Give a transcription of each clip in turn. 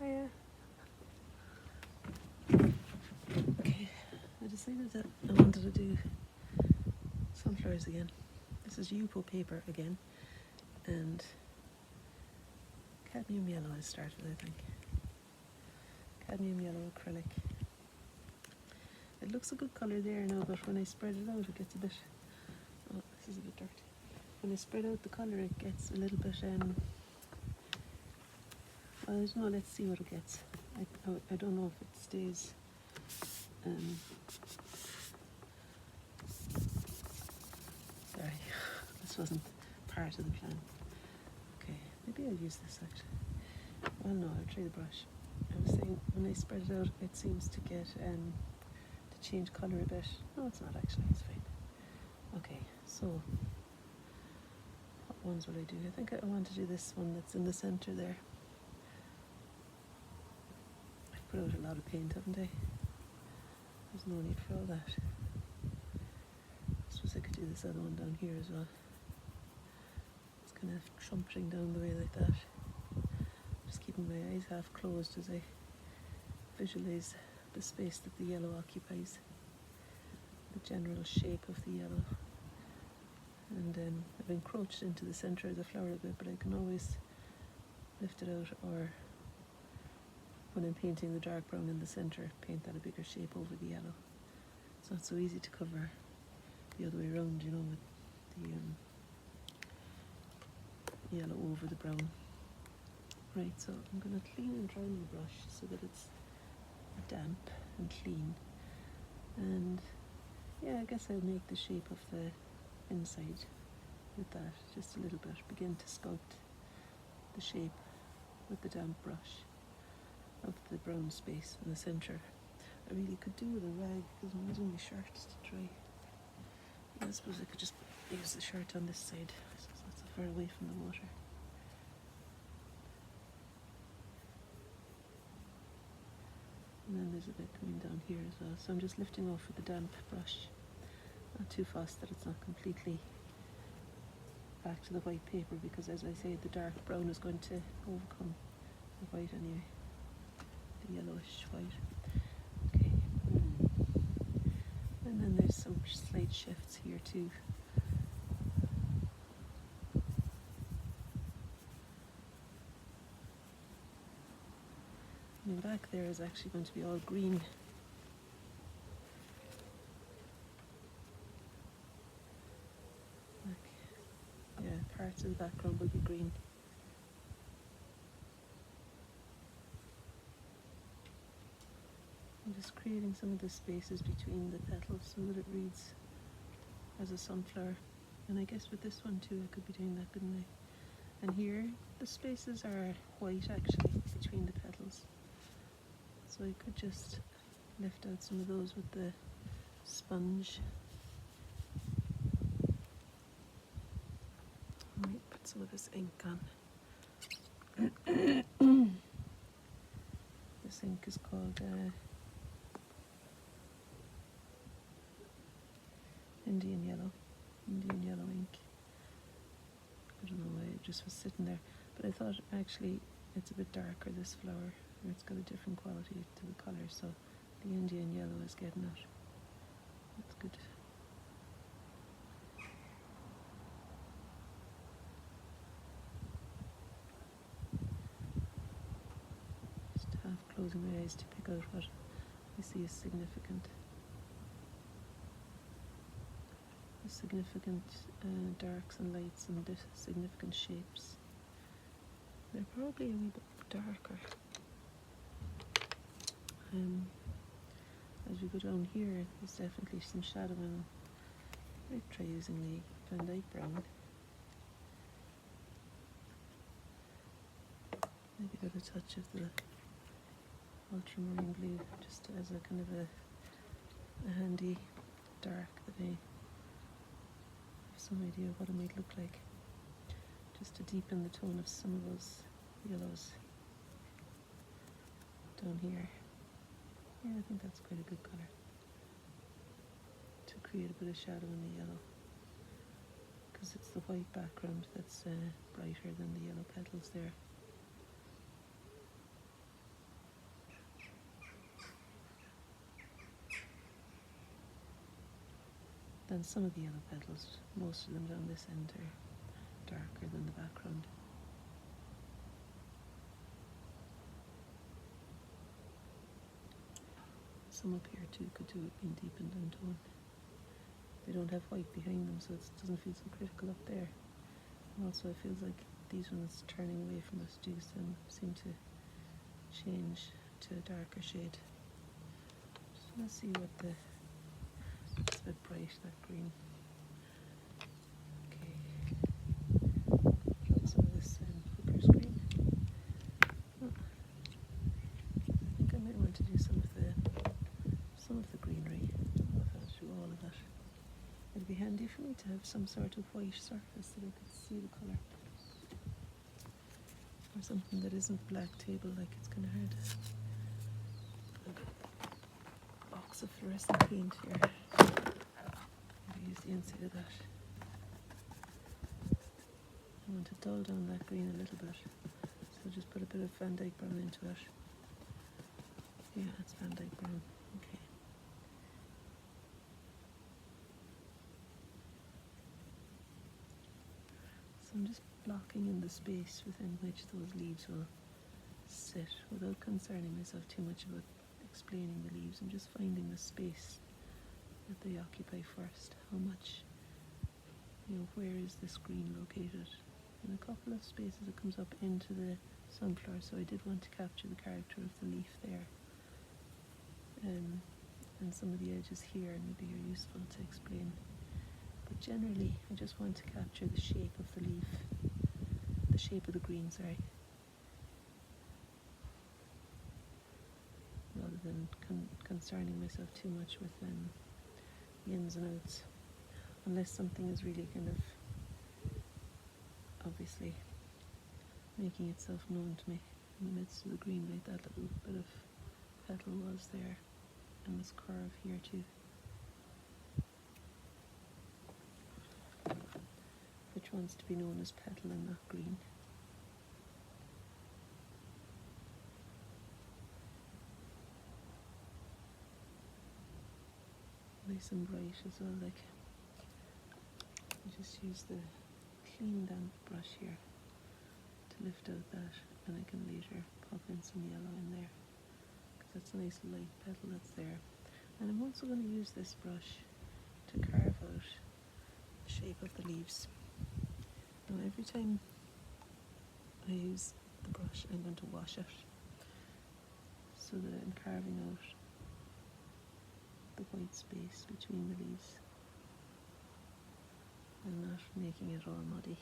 Hiya. Okay, I decided that I wanted to do sunflowers again. This is Yupo paper again, and cadmium yellow I started, I think. Cadmium yellow acrylic. It looks a good colour there now, but when I spread it out it gets a bit... Oh, this is a bit dirty. When I spread out the colour it gets a little bit... well, I don't know, let's see what it gets. I don't know if it stays... sorry, this wasn't part of the plan. Okay, maybe I'll use this actually. Well, no, I'll try the brush. I was saying, when I spread it out, it seems to get, to change colour a bit. No, it's not actually, it's fine. Okay, so, what ones will I do? I think I want to do this one that's in the centre there. I've put out a lot of paint, haven't I? There's no need for all that. I suppose I could do this other one down here as well. It's kind of trumpeting down the way like that. Just keeping my eyes half closed as I visualise the space that the yellow occupies, the general shape of the yellow. And I've encroached into the centre of the flower a bit, but I can always lift it out, or when I'm painting the dark brown in the centre, paint that a bigger shape over the yellow. It's not so easy to cover the other way around, you know, with the yellow over the brown. Right, so I'm going to clean and dry my brush so that it's damp and clean. And yeah, I guess I'll make the shape of the inside with that just a little bit. Begin to sculpt the shape with the damp brush of the brown space in the centre. I really could do with a rag because I'm using my shirt to dry. I suppose I could just use the shirt on this side, so it's not so far away from the water. And then there's a bit coming down here as well, so I'm just lifting off with the damp brush. Not too fast that it's not completely back to the white paper, because as I say, the dark brown is going to overcome the white anyway, the yellowish white. Okay, and then there's some slight shifts here too. And back there is actually going to be all green. Yeah, parts of the background will be green. I'm just creating some of the spaces between the petals so that it reads as a sunflower. And I guess with this one too, I could be doing that, couldn't I? And here, the spaces are white actually between the petals. So I could just lift out some of those with the sponge. I might put some of this ink on. This ink is called Indian yellow ink. I don't know why it just was sitting there, but I thought actually it's a bit darker, this flower, or it's got a different quality to the colour, so the Indian yellow is getting it. That's good. Just half closing my eyes to pick out what I see as significant. Significant darks and lights and significant shapes. They're probably a wee bit darker. As we go down here, there's definitely some shadowing. I might try using the Van Dyke brown. Maybe got a touch of the ultramarine blue, just as a kind of a handy dark that I have some idea of what it might look like, just to deepen the tone of some of those yellows down here. Yeah, I think that's quite a good colour to create a bit of shadow in the yellow, because it's the white background that's brighter than the yellow petals there. And some of the yellow petals, most of them down this end, are darker than the background. Some up here too could do with being deepened in tone. They don't have white behind them, so it doesn't feel so critical up there. And also it feels like these ones turning away from us do seem to change to a darker shade. Just want to see what it's a bit bright, that green. Okay, drop some of this Hooker's green. Oh, I think I might want to do some of the greenery. I don't know if I'll do all of that. It'd be handy for me to have some sort of white surface that I could see the colour. Or something that isn't black table, like it's kind of hard. A box of fluorescent paint here. Maybe use the inside of that. I want to dull down that green a little bit, so just put a bit of Van Dyke brown into it. Yeah, it's Van Dyke brown. Okay. So I'm just blocking in the space within which those leaves will sit without concerning myself too much about explaining the leaves. I'm just finding the space that they occupy first. How much, where is this green located? In a couple of spaces it comes up into the sunflower, so I did want to capture the character of the leaf there. And some of the edges here maybe are useful to explain. But generally I just want to capture the shape of the leaf, the shape of the green, sorry. Rather than concerning myself too much with the ins and outs. Unless something is really kind of obviously making itself known to me in the midst of the green, like that little bit of petal was there, and this curve here too. Which wants to be known as petal and not green. Nice and bright as well, like. I just use the clean damp brush here to lift out that, and I can later pop in some yellow in there, because that's a nice light petal that's there. And I'm also going to use this brush to carve out the shape of the leaves. Now every time I use the brush I'm going to wash it, so that I'm carving out the white space between the leaves and not making it all muddy,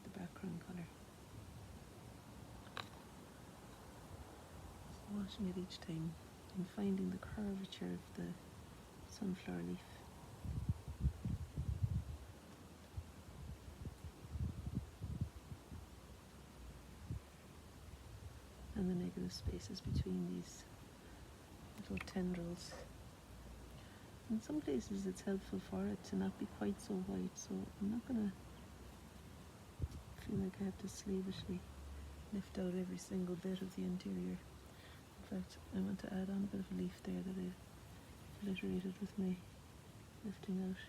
the background colour. So washing it each time and finding the curvature of the sunflower leaf. And the negative spaces between these little tendrils. In some places it's helpful for it to not be quite so white, so I'm not going to feel like I have to slavishly lift out every single bit of the interior. In fact, I want to add on a bit of a leaf there that I obliterated with my lifting out.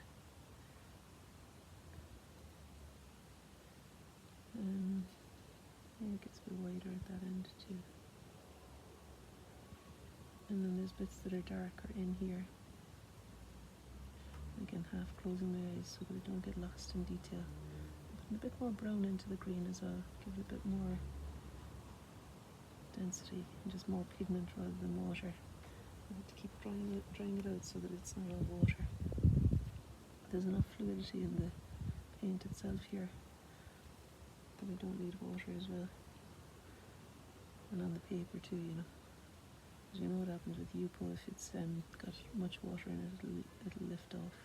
Yeah, it gets a bit wider at that end too. And then there's bits that are darker in here. Again, half closing my eyes so that I don't get lost in detail. Putting a bit more brown into the green as well, give it a bit more density and just more pigment rather than water. I have to keep drying it out so that it's not all water. There's enough fluidity in the paint itself here that I don't need water as well. And on the paper too, Because you know what happens with Yupo, if it's got much water in it, it'll lift off.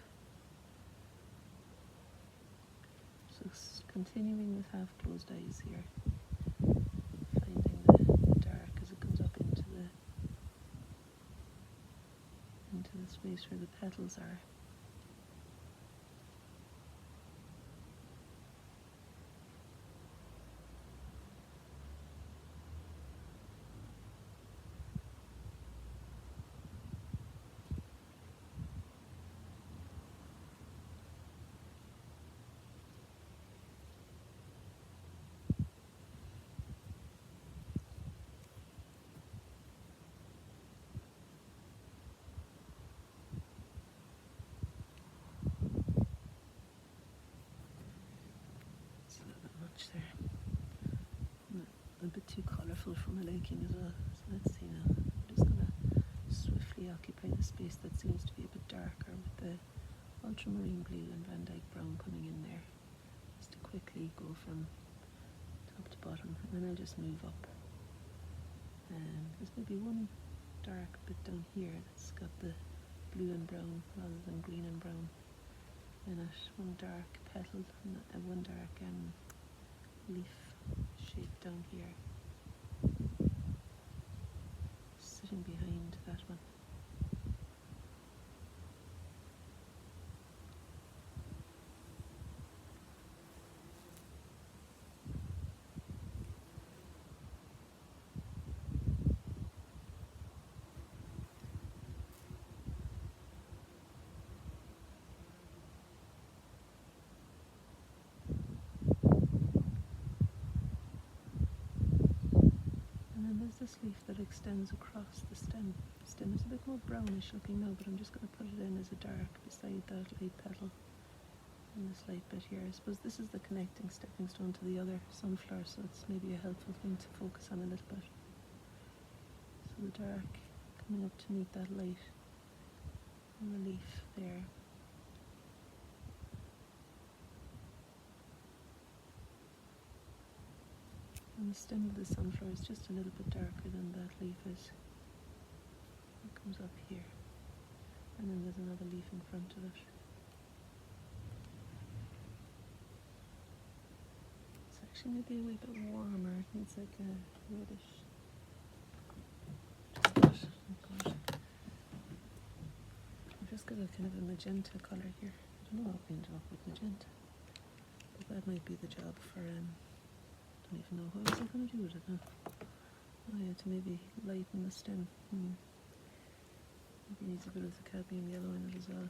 So continuing with half closed eyes here, finding the dark as it comes up into the space where the petals are. much there. A bit too colourful for my liking as well. So let's see now. I'm just going to swiftly occupy the space that seems to be a bit darker with the ultramarine blue and Van Dyke brown coming in there. Just to quickly go from top to bottom, and then I'll just move up. And there's maybe one dark bit down here that's got the blue and brown rather than green and brown in it. One dark petal and one dark leaf shape down here, sitting behind that one. This leaf that extends across the stem. The stem is a bit more brownish looking now, but I'm just going to put it in as a dark beside that light petal and this light bit here. I suppose this is the connecting stepping stone to the other sunflower, so it's maybe a helpful thing to focus on a little bit. So the dark coming up to meet that light and the leaf there. And the stem of the sunflower is just a little bit darker than that leaf is. It comes up here, and then there's another leaf in front of it. It's actually maybe a wee bit warmer. It needs like a reddish. I've just got a kind of a magenta colour here. I don't know how we ended up with magenta, but that might be the job for I don't even know what was I going to do with it now. Oh yeah, to maybe lighten the stem. Maybe needs a bit of the cadmium yellow in it as well.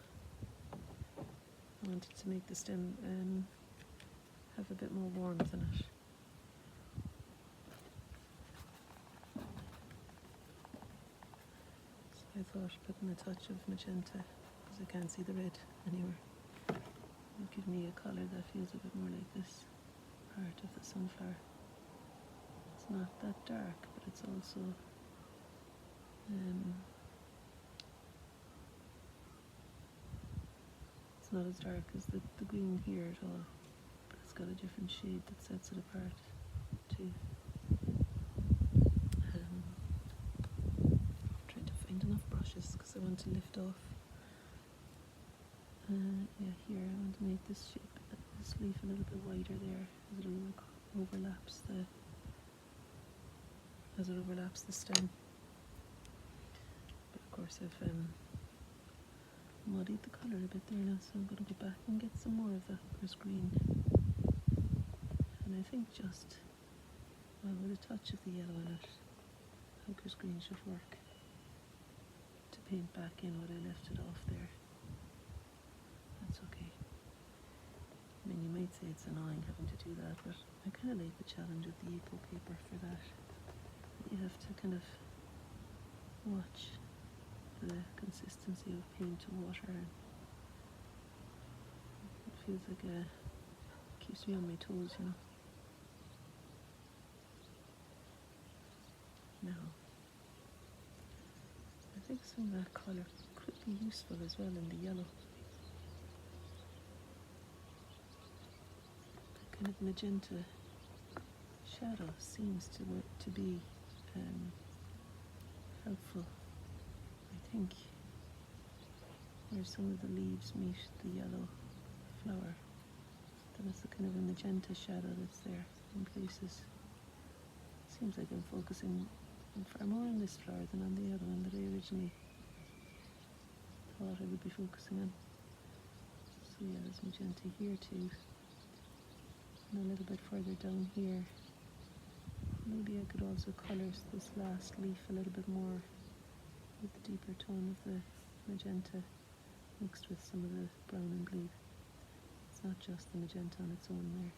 I wanted to make the stem have a bit more warmth in it. So I thought putting a touch of magenta, because I can't see the red anywhere, would give me a colour that feels a bit more like this part of the sunflower. It's not that dark, but it's also it's not as dark as the green here at all, but it's got a different shade that sets it apart too. I'm trying to find enough brushes because I want to lift off. Yeah, here I want to make this shape, this leaf a little bit wider there, as it overlaps the stem. But of course I've muddied the colour a bit there now, so I'm going to go back and get some more of that ochre's green. And I think just, well, with a touch of the yellow in it, ochre's green should work to paint back in what I lifted off there. That's okay. I mean, you might say it's annoying having to do that, but I kind of like the challenge of the eco paper for that. You have to kind of watch the consistency of paint to water, and it feels like keeps me on my toes, you know. Now, I think some of that colour could be useful as well in the yellow. The kind of magenta shadow seems to be helpful, I think, where some of the leaves meet the yellow flower. Then it's a kind of a magenta shadow that's there in places. Seems like I'm focusing far more on this flower than on the other one that I originally thought I would be focusing on. So yeah, there's magenta here too, and a little bit further down here. Maybe I could also colour this last leaf a little bit more with the deeper tone of the magenta mixed with some of the brown and blue. It's not just the magenta on its own there,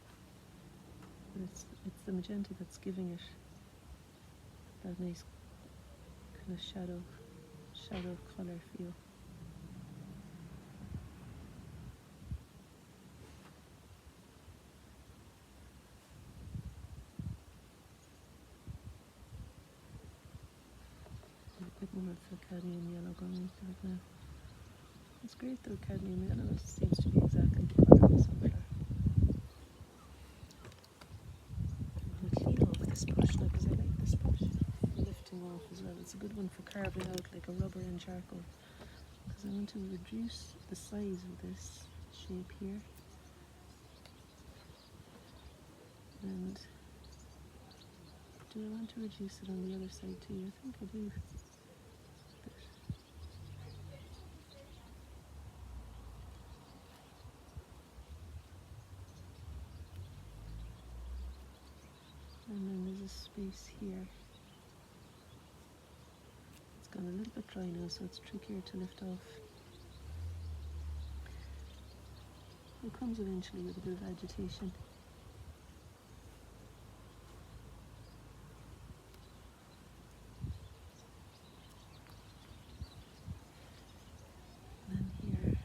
but it's the magenta that's giving it that nice kind of shadow colour feel. bit more of the cadmium yellow going into it now. It's great though, cadmium yellow. It seems to be exactly the colour of the sunflower. I'm going to clean off this brush now because I like this brush. Lifting off as well. It's a good one for carving out like a rubber and charcoal. Because I want to reduce the size of this shape here. And do I want to reduce it on the other side too? I think I do. And then there's a space here. It's gone a little bit dry now, so it's trickier to lift off. It comes eventually with a bit of agitation. And then here.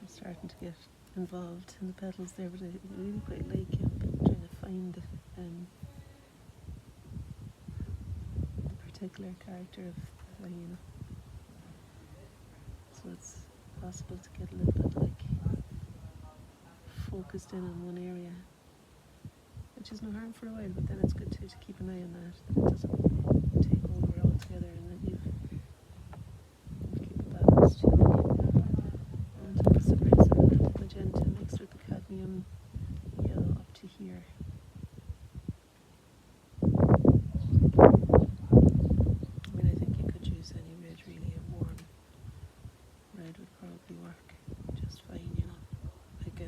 I'm starting to get involved in the petals there, but I really quite like trying to find the particular character of the hyena. So it's possible to get a little bit like focused in on one area, which is no harm for a while, but then it's good too to keep an eye on that it doesn't take over altogether, and that you keep a balance too. And also bring some of the magenta mixed with the cadmium yellow up to here. I mean, I think you could use any red really. A warm red would probably work just fine, you know. Like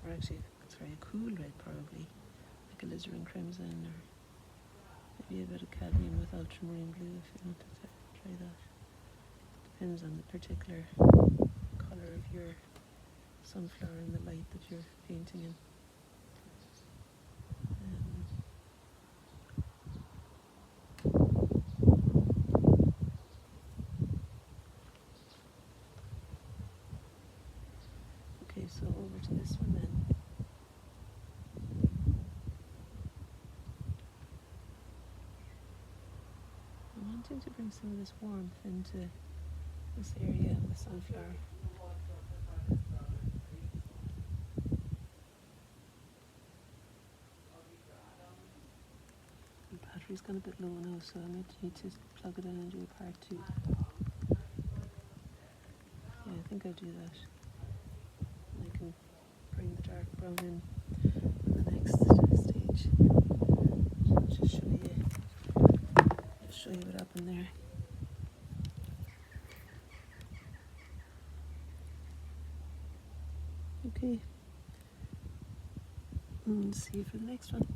or actually, sorry, a cool red probably, like alizarin crimson, or maybe a bit of cadmium with ultramarine blue if you wanted to try that. Depends on the particular colour of your sunflower and the light that you're painting in. Okay, so over to this one then. I'm wanting to bring some of this warmth into this area of the sunflower. The battery's gone a bit low now, so I might need to plug it in and do a part 2. Yeah, I think I'll do that. And I can bring the dark brown in the next stage. I'll just show you what happened there. Okay. And see you for the next one.